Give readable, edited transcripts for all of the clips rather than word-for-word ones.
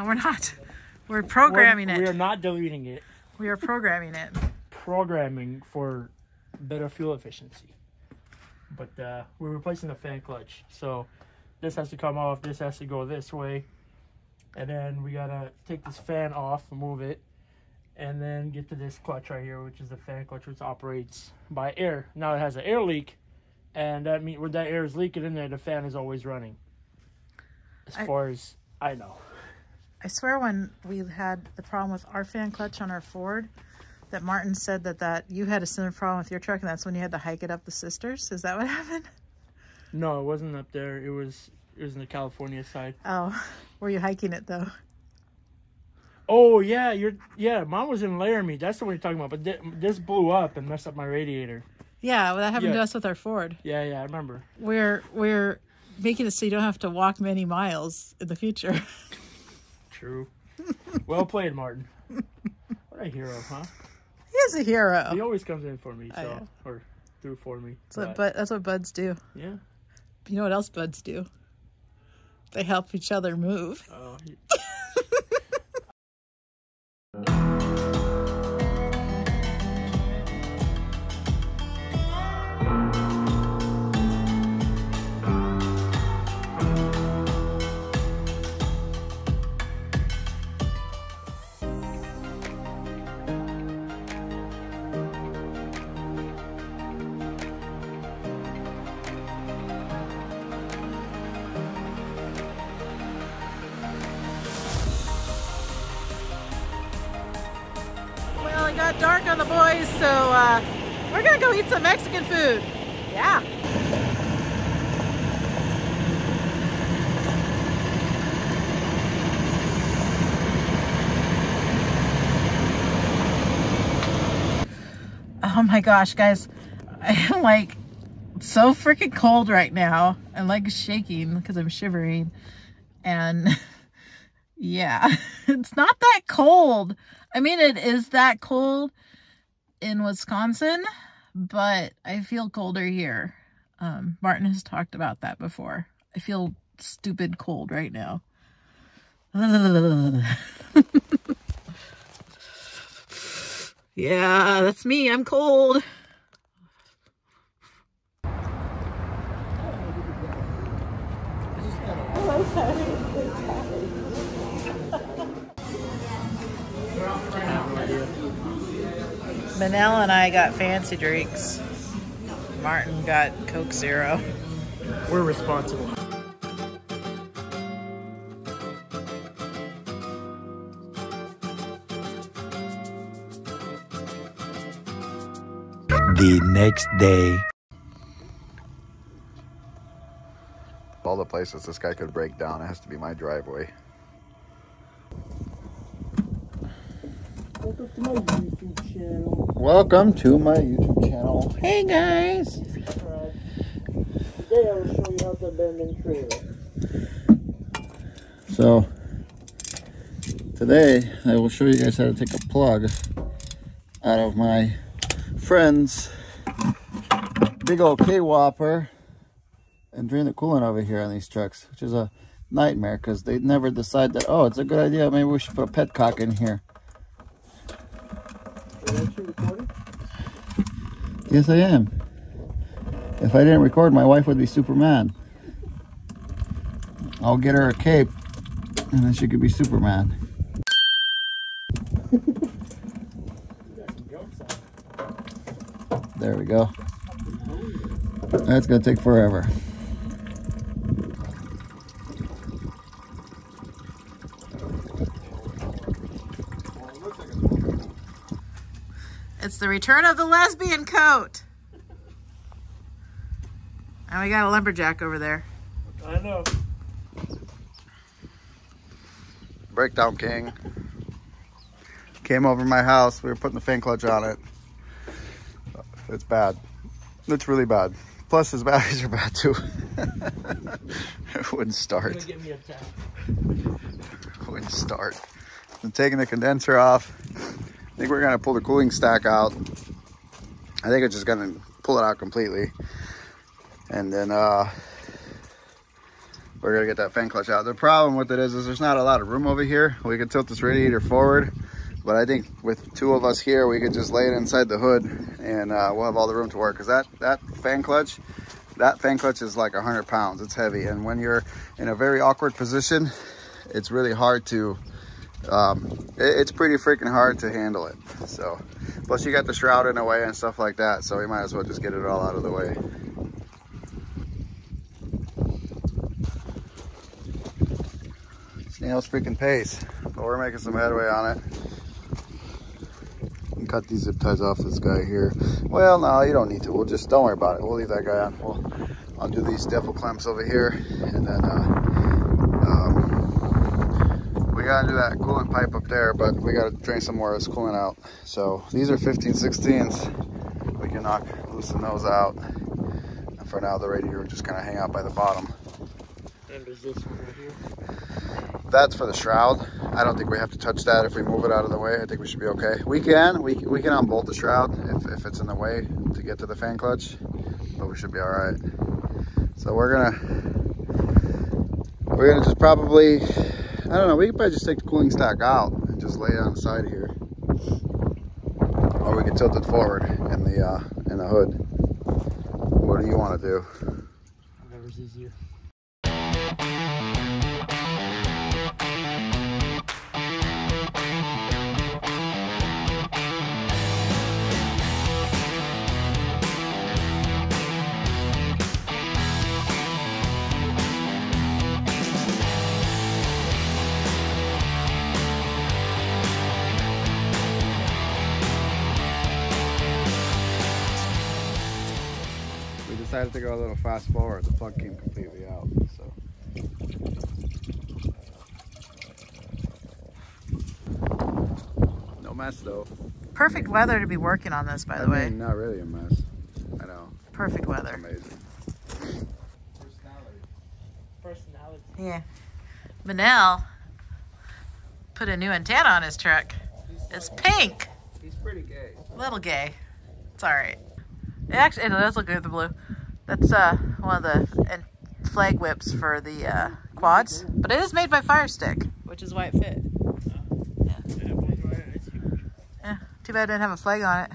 No, we're not. We're programming it. We are not deleting it. We are programming it. Programming for better fuel efficiency. But we're replacing the fan clutch. So this has to come off. This has to go this way. And then we got to take this fan off, move it. And then get to this clutch right here, which is the fan clutch, which operates by air. Now it has an air leak. And that means when that air is leaking in there, the fan is always running. As far as I know. I swear when we had the problem with our fan clutch on our Ford, that Martin said that you had a similar problem with your truck, and that's when you had to hike it up the Sisters. Is that what happened? No, it wasn't up there. It was in the California side. Oh, were you hiking it though? Oh yeah, mine was in Laramie. That's the one you're talking about. But this blew up and messed up my radiator. Yeah, well, that happened to us with our Ford. Yeah, I remember. We're making it so you don't have to walk many miles in the future. True. Well played, Martin. What a hero, huh? He is a hero. He always comes in for me, so or through for me. That's what buds do. Yeah. You know what else buds do? They help each other move. Oh. It got dark on the boys, so we're gonna go eat some Mexican food. Yeah. Oh my gosh, guys, I am like so freaking cold right now. I'm like shaking because I'm shivering, and yeah, it's not that cold. I mean, it is that cold in Wisconsin, but I feel colder here. Martin has talked about that before. I feel stupid cold right now. Yeah, that's me. I'm cold. Manel and I got fancy drinks. Martin got Coke Zero. We're responsible. The next day. Of all the places this guy could break down, it has to be my driveway. Welcome to my YouTube channel. Hey guys! Today I will show you how to abandon trailer. So, today I will show you guys how to take a plug out of my friend's big old K-Whopper and drain the coolant over here on these trucks, which is a nightmare because they never decide that, oh, it's a good idea, maybe we should put a petcock in here. Yes, I am. If I didn't record, my wife would be super mad. I'll get her a cape, and then she could be Superman. There we go. That's gonna take forever. It's the return of the lesbian coat. And we got a lumberjack over there. I know. Breakdown King came over my house. We were putting the fan clutch on it. It's bad. It's really bad. Plus his batteries are bad too. It wouldn't start. It's gonna get me attacked. It wouldn't start. I'm taking the condenser off. I think we're gonna pull the cooling stack out. I think it's just gonna pull it out completely. And then we're gonna get that fan clutch out. The problem with it is there's not a lot of room over here. We could tilt this radiator forward, but I think with 2 of us here, we could just lay it inside the hood and we'll have all the room to work. Cause that fan clutch is like 100 pounds. It's heavy. And when you're in a very awkward position, it's really hard to, it's pretty freaking hard to handle it. So, plus you got the shroud in the way and stuff like that. So we might as well just get it all out of the way. Snail's freaking pace, but we're making some headway on it. And cut these zip ties off this guy here. Well, no, you don't need to. We'll just, don't worry about it. We'll leave that guy on. I'll do these staple clamps over here, and then we gotta do that coolant pipe up there, but we gotta drain some more of this coolant out. So these are 15/16s. We can loosen those out. And for now, the radiator will just kind of hang out by the bottom. And there's this one right here. That's for the shroud. I don't think we have to touch that if we move it out of the way. I think we should be okay. We can unbolt the shroud if it's in the way to get to the fan clutch, but we should be all right. So we're gonna just probably, I don't know, we could probably just take the cooling stack out and just lay it on the side here, or we could tilt it forward in the hood. What do you want to do? Whatever's easier. Decided to go a little fast forward. The plug came completely out, so. No mess though. Perfect weather to be working on this, by the way. Not really a mess. I know. Perfect weather. Amazing. Personality. Yeah. Manel put a new antenna on his truck. It's pink. He's pretty gay. A little gay. It's all right. It does look good with the blue. That's one of the flag whips for the quads, but it is made by Firestick, which is why it fit. Yeah. Too bad it didn't have a flag on it.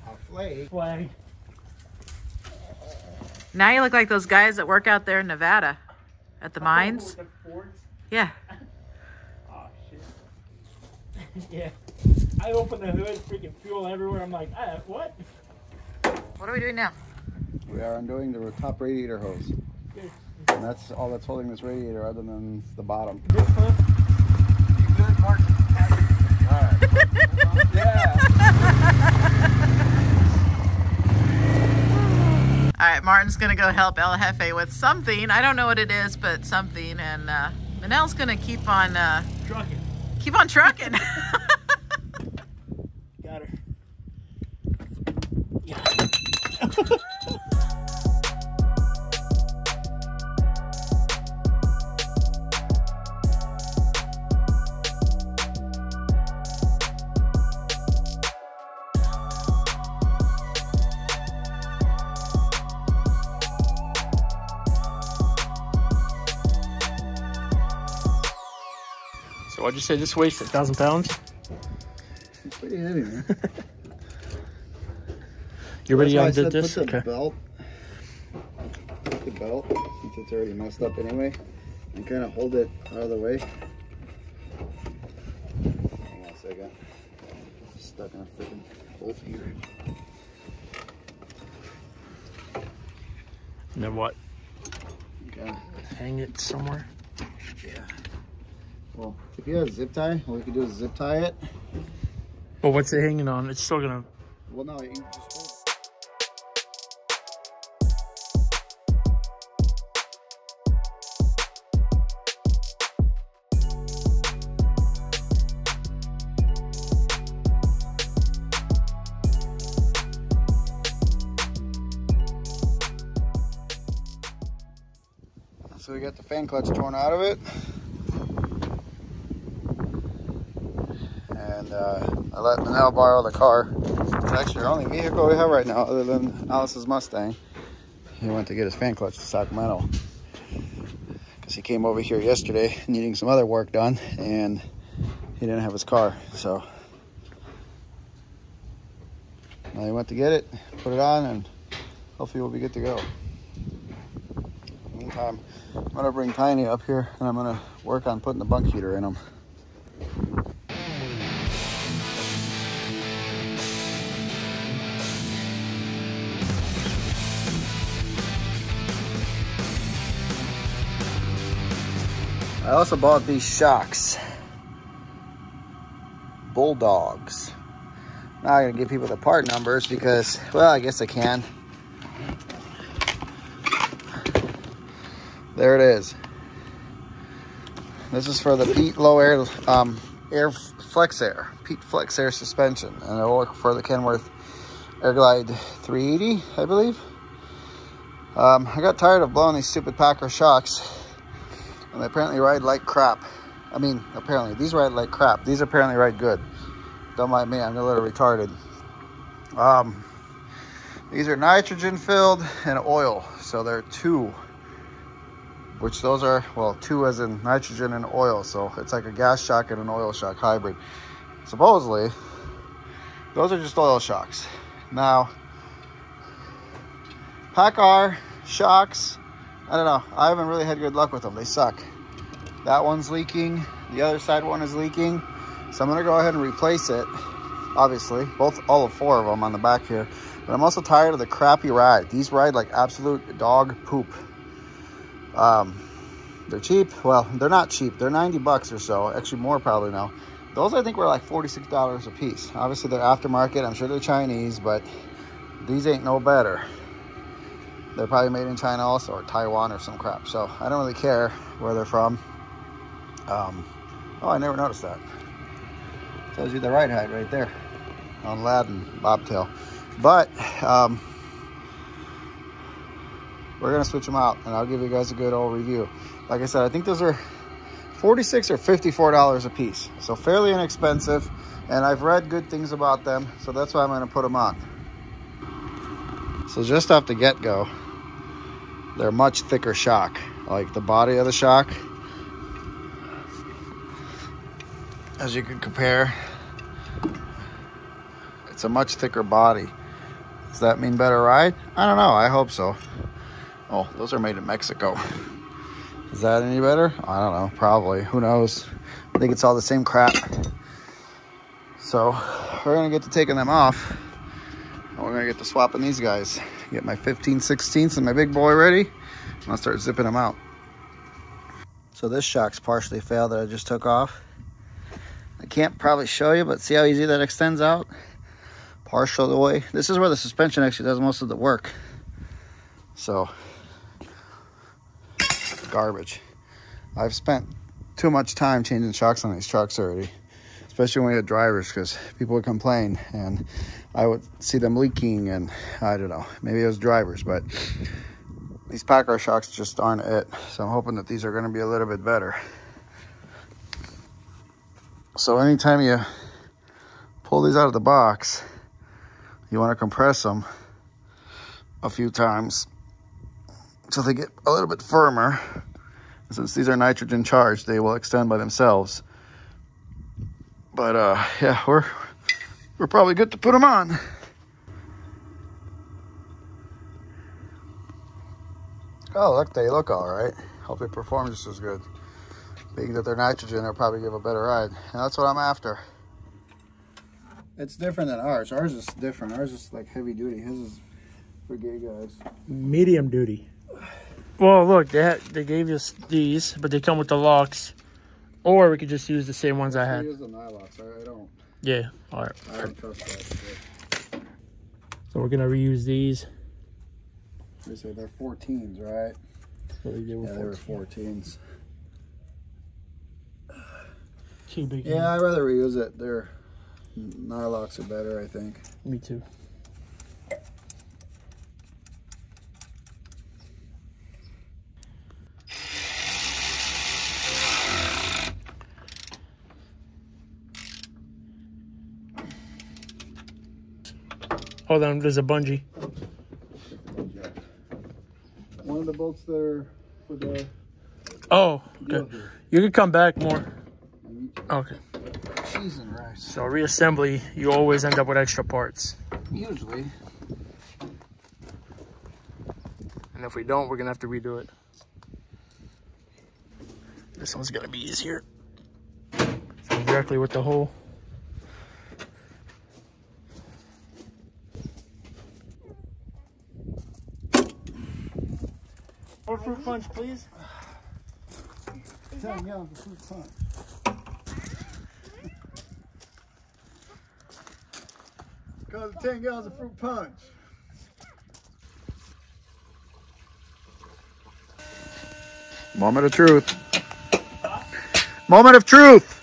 A flag? Flag. Now you look like those guys that work out there in Nevada at the mines. With the forts? Yeah. Oh shit. Yeah. I open the hood, freaking fuel everywhere. I'm like, what? What are we doing now? We are undoing the top radiator hose. Good. And that's all that's holding this radiator other than the bottom. Good, huh? You good, Mark? Alright. Yeah. All right, Martin's gonna go help El Jefe with something. I don't know what it is, but something. And Manel's gonna keep on Trucking. Keep on trucking. Got her. Yeah. So what'd you say this weighs? 1,000 pounds? It's pretty heavy, man. You already That's why I undid said this? Put the Okay. belt. Put the belt, since it's already messed up anyway, and kind of hold it out of the way. Hang on a second. Stuck in a freaking bolt here. And then what? Okay. Hang it somewhere? Yeah. Well, if you have a zip tie, what we can do is zip tie it. But what's it hanging on? It's still gonna... Well, no, you just hold. So we got the fan clutch torn out of it. And I let Manel borrow the car. It's actually our only vehicle we have right now other than Alice's Mustang. He went to get his fan clutch to Sacramento. he came over here yesterday needing some other work done, and he didn't have his car, so now he went to get it, put it on, and hopefully we'll be good to go. Meantime, I'm gonna bring Tiny up here and I'm gonna work on putting the bunk heater in him. I also bought these shocks. Bulldogs. I'm not gonna give people the part numbers because, well, I guess I can. There it is. This is for the Pete low air flex air, Pete flex air suspension, and it'll work for the Kenworth Airglide 380, I believe. I got tired of blowing these stupid Packer shocks, and they apparently ride like crap. I mean, apparently these ride like crap. These apparently ride good. Don't mind me, I'm a little retarded. These are nitrogen filled and oil, so they're two. Which those are, well, two as in nitrogen and oil. So it's like a gas shock and an oil shock hybrid. Supposedly, those are just oil shocks. Now, Packard shocks, I don't know. I haven't really had good luck with them. They suck. That one's leaking. The other side one is leaking. So I'm going to go ahead and replace it. Obviously, all 4 of them on the back here. But I'm also tired of the crappy ride. These ride like absolute dog poop. They're cheap. Well, they're not cheap. They're 90 bucks or so. Actually, more probably now. Those I think were like $46 a piece. Obviously, they're aftermarket. I'm sure they're Chinese, but these ain't no better. They're probably made in China also, or Taiwan or some crap. So I don't really care where they're from. Oh, I never noticed that. Tells you the ride height right there on Latin bobtail. But we're gonna switch them out, and I'll give you guys a good old review. Like I said, I think those are $46 or $54 a piece, so fairly inexpensive, and I've read good things about them, so that's why I'm gonna put them on. So just off the get-go, they're much thicker shock. Like the body of the shock, as you can compare, it's a much thicker body. Does that mean better ride? I don't know, I hope so. Oh, those are made in Mexico. Is that any better? I don't know, probably. Who knows? I think it's all the same crap. So we're gonna get to taking them off. And we're gonna get to swapping these guys. Get my 15/16 and my big boy ready. And I'll start zipping them out. So this shock's partially failed that I just took off. I can't probably show you, but see how easy that extends out? Partial the way. This is where the suspension actually does most of the work. So, garbage. I've spent too much time changing shocks on these trucks already, especially when we had drivers, because people would complain and I would see them leaking, and I don't know, maybe it was drivers, but these Packard shocks just aren't it. So I'm hoping that these are going to be a little bit better. So anytime you pull these out of the box, you want to compress them a few times so they get a little bit firmer. Since these are nitrogen charged, they will extend by themselves. But yeah, we're probably good to put them on. Oh, look, they look all right. Hope they perform just as good. Being that they're nitrogen, they'll probably give a better ride. And that's what I'm after. It's different than ours. Ours is different. Ours is like heavy duty. His is for gay guys. Medium duty. Well, look, they gave us these, but they come with the locks. Or we could just use the same ones I had. I use the nylocks. I don't. Yeah, all right. I don't trust that shit. So we're gonna reuse these. They say they're 14s, right? So they were 14s. Too big. Yeah, I'd rather reuse it. Their nylocks are better, I think. Me too. Hold on, there's a bungee. One of the bolts that are for the... Oh, okay. You can come back more. Okay. Cheese and rice. So reassembly, you always end up with extra parts. Usually. And if we don't, we're gonna have to redo it. This one's gonna be easier. Exactly with the hole. Or fruit punch, please. 10 gallons of fruit punch. Because of 10 gallons of fruit punch. Moment of truth. Moment of truth.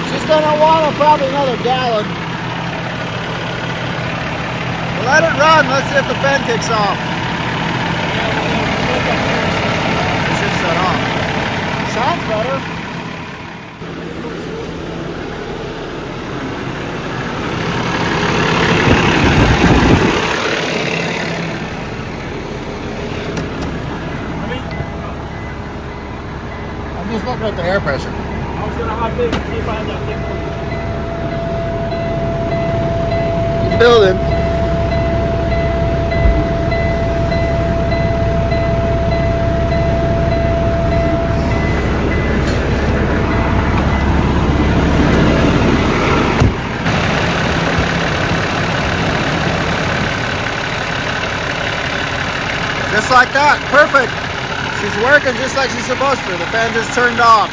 She's gonna want probably another gallon. We'll let it run. Let's see if the fan kicks off. It should shut off. Sounds better. I'm just looking at the air pressure. I was gonna hop in and see if I had that thing for you. It's building. Just like that, perfect. She's working just like she's supposed to. The fan just turned off.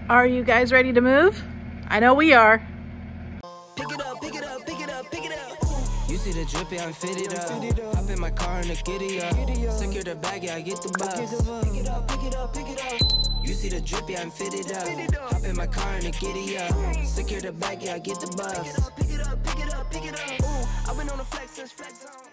Are you guys ready to move? I know we are. Pick it up, pick it up, pick it up, pick it up. You see the drippy, I'm fitted up. Hop in my car and the giddy up. Secure the bag, yeah, I get the bus. Pick it up, pick it up, pick it up. You see the drippy, I'm fitted up. Hop in my car and the giddy up. Secure the bag, yeah, I get the bus. Pick it up, pick it up, pick it up, pick it up. I've been on the flex since flex on.